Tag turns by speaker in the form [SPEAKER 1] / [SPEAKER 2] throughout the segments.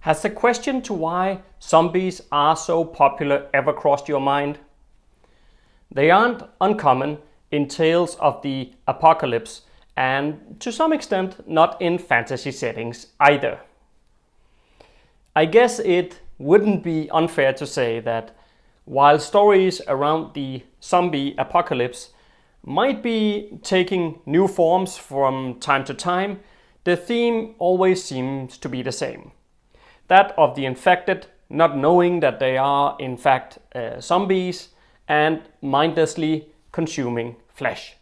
[SPEAKER 1] Has the question to why zombies are so popular ever crossed your mind? They aren't uncommon in tales of the apocalypse, and to some extent not in fantasy settings either. I guess it wouldn't be unfair to say that while stories around the zombie apocalypse might be taking new forms from time to time, the theme always seems to be the same. That of the infected not knowing that they are in fact zombies and mindlessly consuming flesh.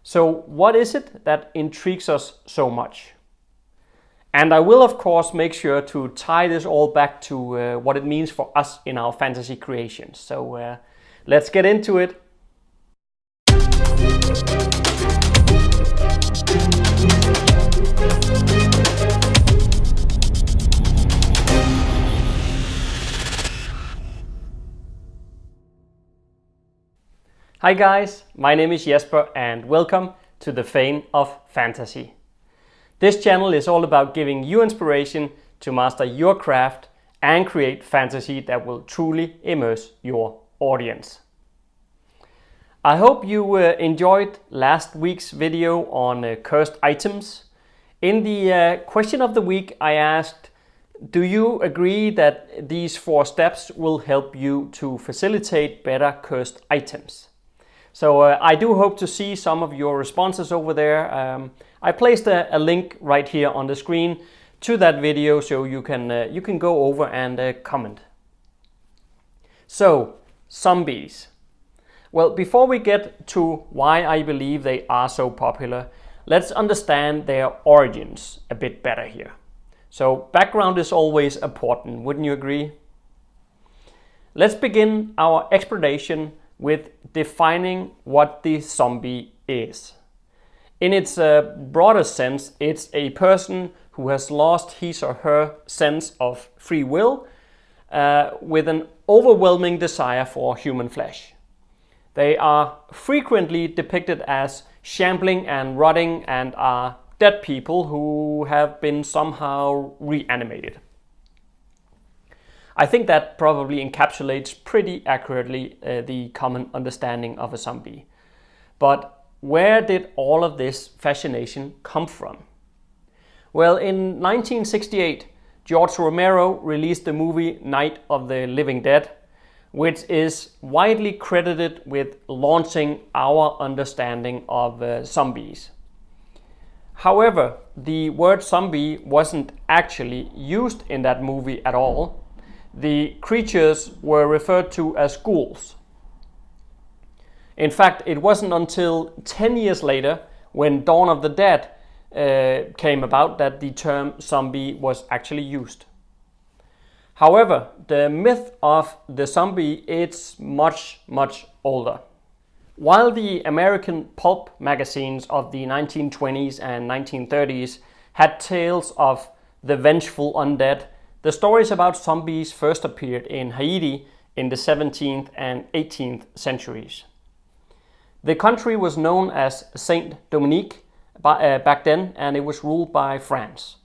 [SPEAKER 1] So what is it that intrigues us so much? And I will of course make sure to tie this all back to what it means for us in our fantasy creations. So let's get into it. Hi guys, my name is Jesper and welcome to the Fane of Fantasy. This channel is all about giving you inspiration to master your craft and create fantasy that will truly immerse your audience. I hope you enjoyed last week's video on cursed items. In the question of the week I asked, do you agree that these 4 steps will help you to facilitate better cursed items? So I do hope to see some of your responses over there. I placed a link right here on the screen to that video so you can go over and comment. So, zombies. Well, before we get to why I believe they are so popular, let's understand their origins a bit better here. So, background is always important, wouldn't you agree? Let's begin our explanation with defining what the zombie is. In its broader sense, it's a person who has lost his or her sense of free will with an overwhelming desire for human flesh. They are frequently depicted as shambling and rotting and are dead people who have been somehow reanimated. I think that probably encapsulates pretty accurately the common understanding of a zombie. But where did all of this fascination come from? Well, in 1968, George Romero released the movie Night of the Living Dead, which is widely credited with launching our understanding of zombies. However, the word zombie wasn't actually used in that movie at all. The creatures were referred to as ghouls. In fact, it wasn't until 10 years later, when Dawn of the Dead came about, that the term zombie was actually used. However, the myth of the zombie is much older. While the American pulp magazines of the 1920s and 1930s had tales of the vengeful undead, the stories about zombies first appeared in Haiti in the 17th and 18th centuries. The country was known as Saint Dominique back then, and it was ruled by France,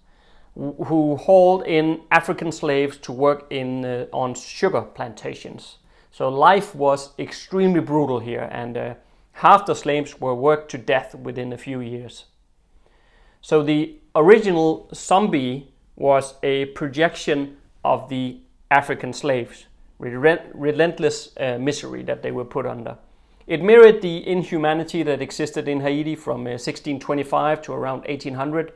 [SPEAKER 1] who hauled in African slaves to work on sugar plantations. So life was extremely brutal here, and half the slaves were worked to death within a few years. So the original zombie was a projection of the African slaves, relentless misery that they were put under. It mirrored the inhumanity that existed in Haiti from 1625 to around 1800,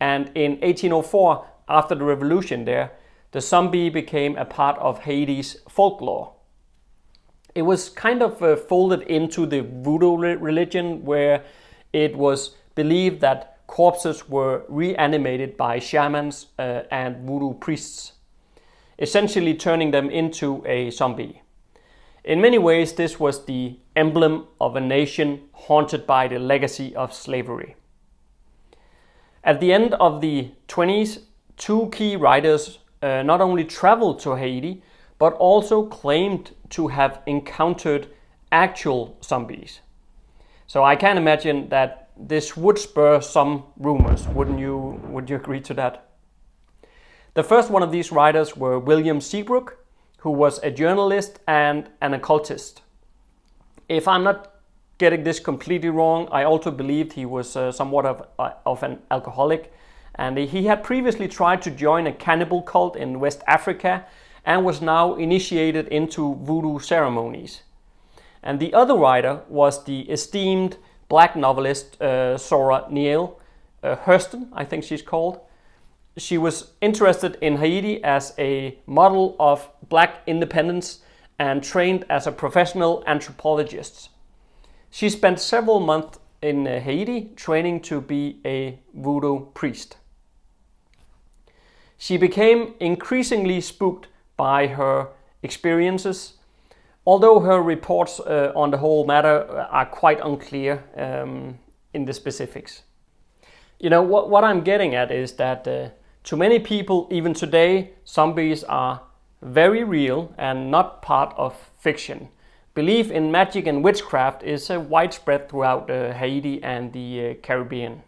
[SPEAKER 1] and in 1804, after the revolution there, the zombie became a part of Haiti's folklore. It was kind of folded into the voodoo religion, where it was believed that corpses were reanimated by shamans and voodoo priests, essentially turning them into a zombie. In many ways, this was the emblem of a nation haunted by the legacy of slavery. At the end of the 20s, 2 key writers not only traveled to Haiti, but also claimed to have encountered actual zombies. So I can imagine that this would spur some rumors, wouldn't you? Would you agree to that? The first one of these writers were William Seabrook, who was a journalist and an occultist. If I'm not getting this completely wrong, I also believed he was somewhat of an alcoholic, and he had previously tried to join a cannibal cult in West Africa and was now initiated into voodoo ceremonies. And the other writer was the esteemed black novelist Zora Neale Hurston, I think she's called. She was interested in Haiti as a model of black independence and trained as a professional anthropologist. She spent several months in Haiti training to be a voodoo priest. She became increasingly spooked by her experiences, although her reports on the whole matter are quite unclear in the specifics. You know, what I'm getting at is that to many people, even today, zombies are very real and not part of fiction. Belief in magic and witchcraft is widespread throughout Haiti and the Caribbean.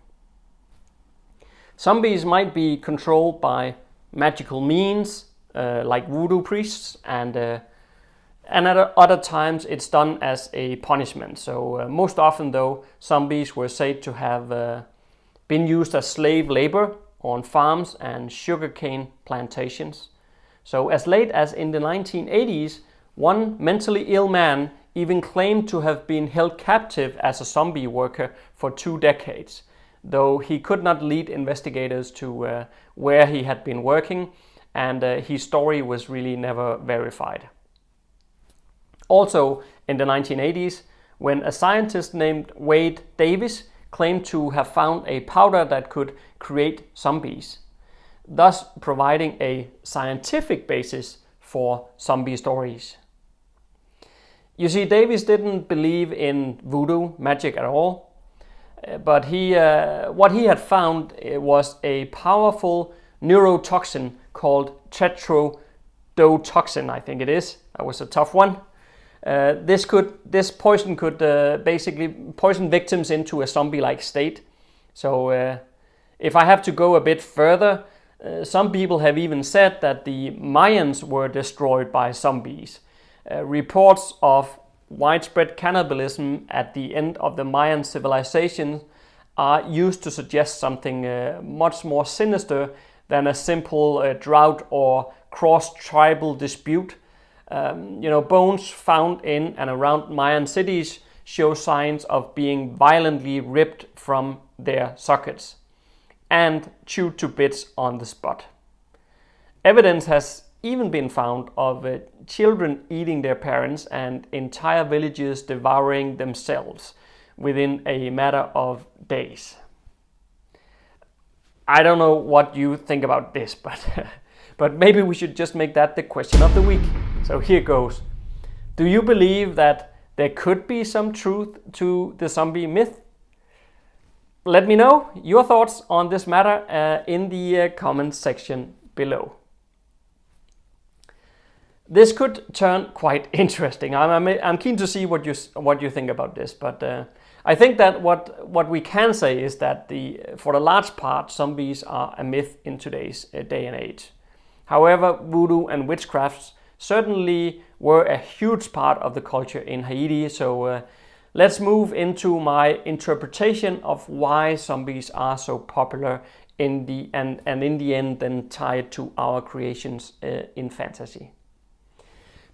[SPEAKER 1] Zombies might be controlled by magical means, like voodoo priests, and at other times it's done as a punishment. So most often though, zombies were said to have been used as slave labor on farms and sugarcane plantations. So as late as in the 1980s, one mentally ill man even claimed to have been held captive as a zombie worker for 2 decades, though he could not lead investigators to where he had been working, and his story was really never verified. Also in the 1980s, when a scientist named Wade Davis claimed to have found a powder that could create zombies, thus providing a scientific basis for zombie stories. You see, Davis didn't believe in voodoo magic at all, but what he had found was a powerful neurotoxin called tetrodotoxin, I think it is. That was a tough one. This poison could basically poison victims into a zombie-like state. So if I have to go a bit further, some people have even said that the Mayans were destroyed by zombies. Reports of widespread cannibalism at the end of the Mayan civilization are used to suggest something much more sinister than a simple drought or cross-tribal dispute. Bones found in and around Mayan cities show signs of being violently ripped from their sockets and chewed to bits on the spot. Evidence has even been found of children eating their parents and entire villages devouring themselves within a matter of days. I don't know what you think about this, but maybe we should just make that the question of the week. So here goes. Do you believe that there could be some truth to the zombie myth? Let me know your thoughts on this matter in the comments section below. This could turn quite interesting. I'm keen to see what you think about this, but I think that what we can say is that for the large part, zombies are a myth in today's day and age. However, voodoo and witchcraft certainly were a huge part of the culture in Haiti. So let's move into my interpretation of why zombies are so popular in the end then tied to our creations in fantasy.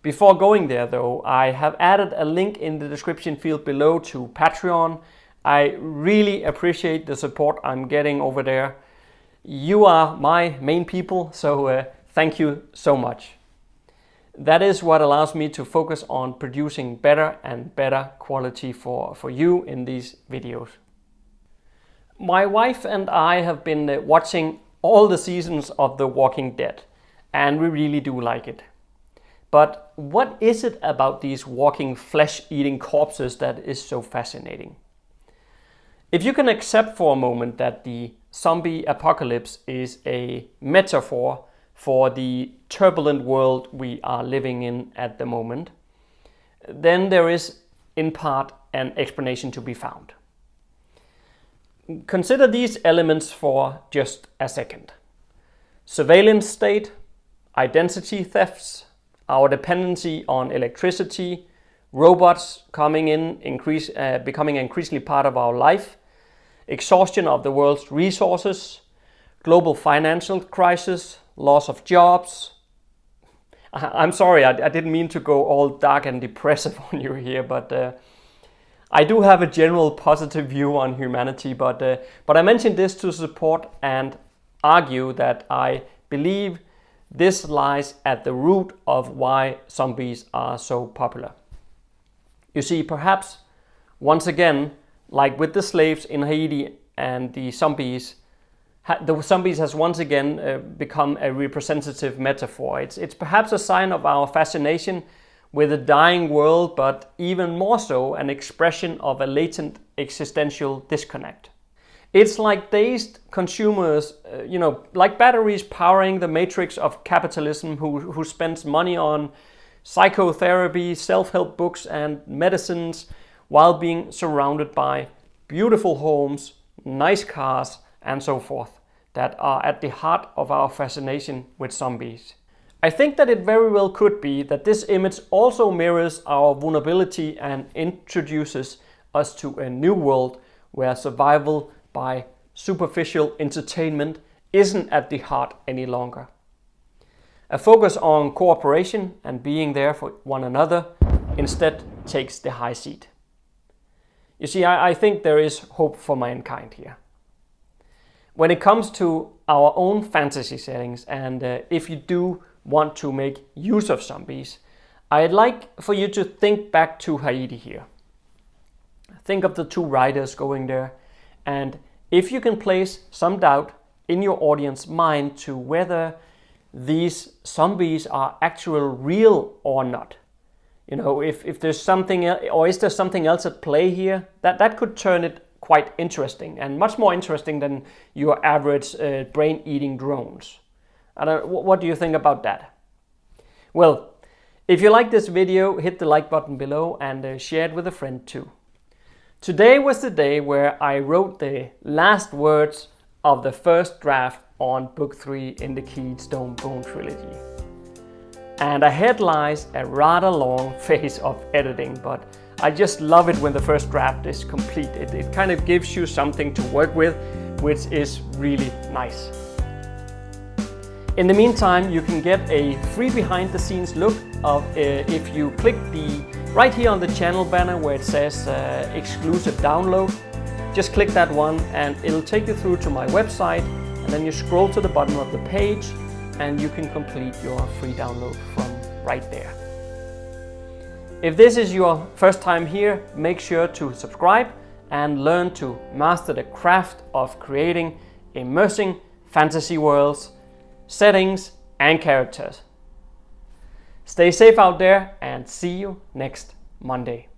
[SPEAKER 1] Before going there though, I have added a link in the description field below to Patreon. I really appreciate the support I'm getting over there. You are my main people, so thank you so much. That is what allows me to focus on producing better and better quality for you in these videos. My wife and I have been watching all the seasons of The Walking Dead, and we really do like it. But what is it about these walking flesh-eating corpses that is so fascinating? If you can accept for a moment that the zombie apocalypse is a metaphor for the turbulent world we are living in at the moment, then there is in part an explanation to be found. Consider these elements for just a second. surveillance state, identity thefts, our dependency on electricity, robots coming in, becoming increasingly part of our life, exhaustion of the world's resources, global financial crisis, loss of jobs. I'm sorry, I didn't mean to go all dark and depressive on you here, but I do have a general positive view on humanity, but I mentioned this to support and argue that I believe this lies at the root of why zombies are so popular. You see, perhaps once again, like with the slaves in Haiti and the zombies has once again become a representative metaphor. It's perhaps a sign of our fascination with a dying world, but even more so an expression of a latent existential disconnect. It's like dazed consumers, like batteries powering the matrix of capitalism who spends money on psychotherapy, self-help books and medicines while being surrounded by beautiful homes, nice cars and so forth that are at the heart of our fascination with zombies. I think that it very well could be that this image also mirrors our vulnerability and introduces us to a new world where survival by superficial entertainment isn't at the heart any longer. A focus on cooperation and being there for one another instead takes the high seat. You see, I think there is hope for mankind here. When it comes to our own fantasy settings, and if you do want to make use of zombies, I'd like for you to think back to Haiti here. Think of the two writers going there, and if you can place some doubt in your audience's mind to whether these zombies are actual real or not. If there's something, or is there something else at play here, that could turn it quite interesting, and much more interesting than your average brain-eating drones. What do you think about that? Well, if you like this video, hit the like button below and share it with a friend too. Today was the day where I wrote the last words of the first draft on Book 3 in the KEYSTONE Bone Trilogy. And ahead lies a rather long phase of editing, but I just love it when the first draft is complete. It kind of gives you something to work with, which is really nice. In the meantime, you can get a free behind the scenes look of if you click right here on the channel banner where it says exclusive download. Just click that one and it'll take you through to my website, and then you scroll to the bottom of the page and you can complete your free download from right there. If this is your first time here, make sure to subscribe and learn to master the craft of creating immersing fantasy worlds, settings and characters. Stay safe out there and see you next Monday.